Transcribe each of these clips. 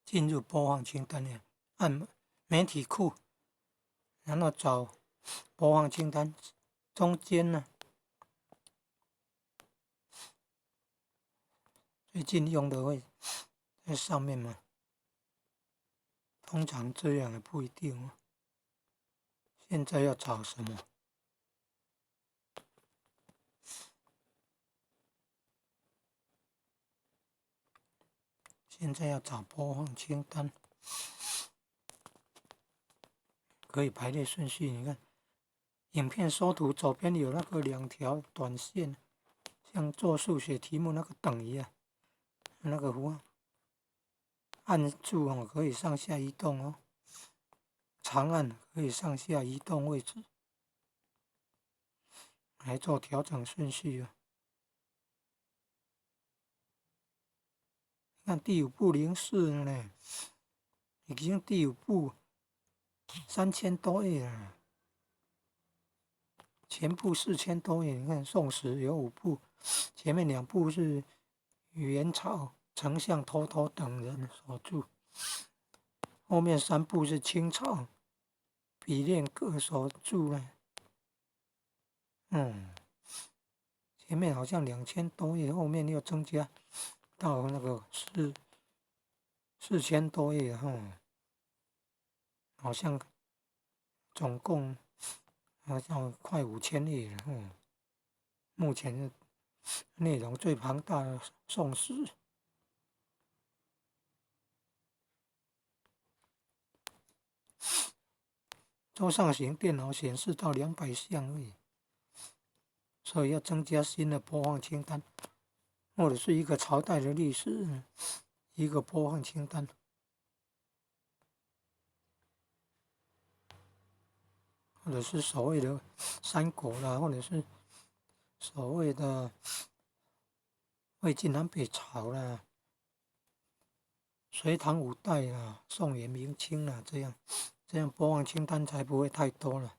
进入播放清单里，按媒体库，然后找播放清单中间呢，最近用的会在上面嘛，通常这样也不一定哦。现在要找什么？现在要找播放清单，可以排列顺序。你看，影片缩图左边有那个2条短线，像做数学题目那个等于啊，那个符号，按住哦可以上下移动哦，长按可以上下移动位置，来做调整顺序哦。看第5步04了呢，已经第5步3000多页了，前部4000多页。你看宋史有5部，前面2部是元朝丞相脱脱等人所著，后面3部是清朝比练各所著了。前面好像2000多页，后面又增加到那个4000多页好像总共好像快5000页了目前的内容最庞大的宋史。桌上型电脑显示到200项而已，所以要增加新的播放清单，或者是一个朝代的历史，一个播放清单，或者是所谓的三国啦，或者是所谓的魏晋南北朝啦、隋唐五代啦、宋元明清啦，这样播放清单才不会太多了。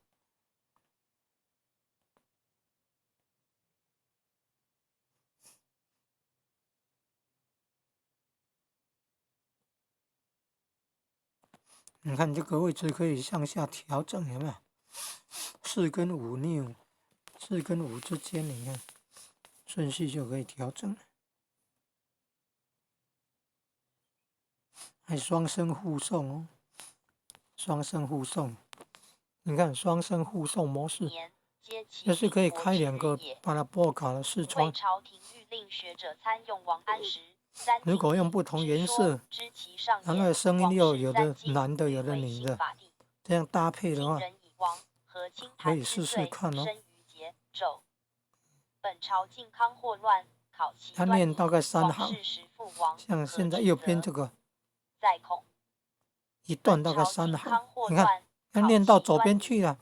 你看这个位置可以向下调整，有没有？4跟5， 4跟5之间，你看顺序就可以调整了。还双声互送哦，双声互送。你看双声互送模式，就是可以开2个把它拨卡的视窗。如果用不同颜色，然后声音又有的男的，有的女的，这样搭配的话，可以试试看哦。他念大概3行，像现在右边这个一段大概3行，你看要念到左边去了，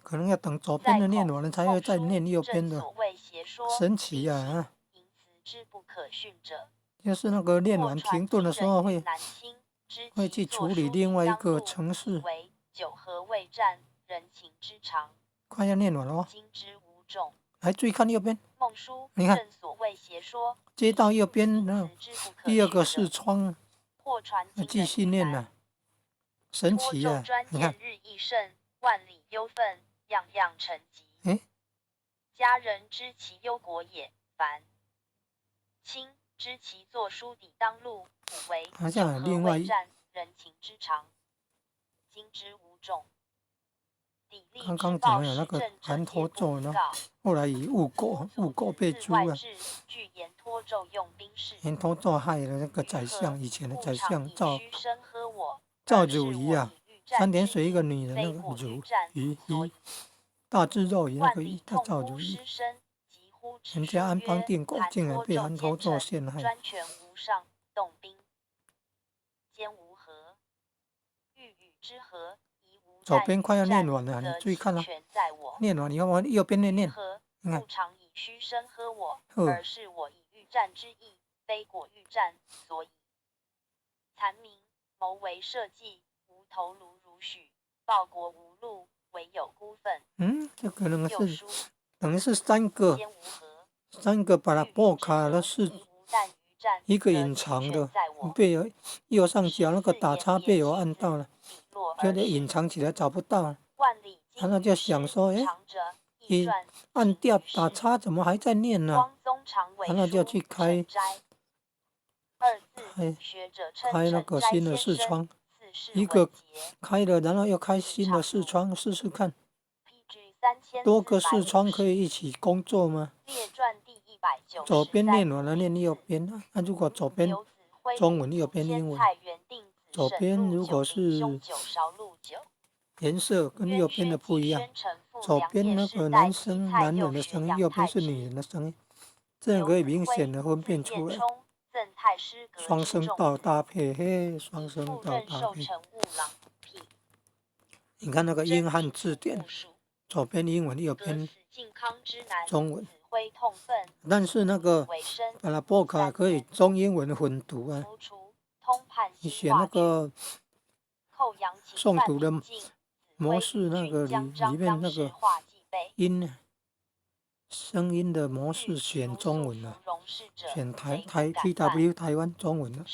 可能要等左边的念完了才会再念右边的，神奇啊！就是那个念完停顿的时候会去处理另外一个程式。快要念完了哦，来注意看右边，你看接到右边那第2个视窗，继续念了，神奇啊！你看，家人知其忧国也，凡亲知其作书抵当路，古为九合为战，人情之常，今之无种。刚刚讲了那个韩托胄呢，后来以误国被诛了。韩托胄害了那个宰相，以前的宰相赵汝仪啊，3点水一个女人，那个汝仪，大智若愚那个仪，他赵汝仪，人家安邦定国竟然被韩托胄陷害。左边快要念完了，你注意看了，念完以后右边念，你看。而是我以欲战之意，非果欲战所以。残民谋为社稷，无头颅如许，报国无路，唯有孤愤。这可能是等于是3个把它拨开了，是一个隐藏的，被有右上角那个打叉被我按到了，就得隐藏起来找不到了。然后就想说，你按掉打叉怎么还在念呢？然后就去开那个新的视窗，一个开了，然后又开新的视窗试试看。多个视窗可以一起工作吗？左边念完了念右边，那如果左边中文右边英文，左边如果是颜色跟右边的不一样，左边那个男人的声音，右边是女人的声音，这样可以明显的分辨出来。双声道搭配，双声道搭配。你看那个英汉字典，左边英文，右边中文。但是那个巴拉波卡可以中英文混读啊。你选那个诵读的模式，那个里面那个声音的模式选中文了，选台 TW 台湾中文了，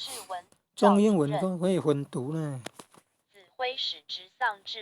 中英文都可以混读呢。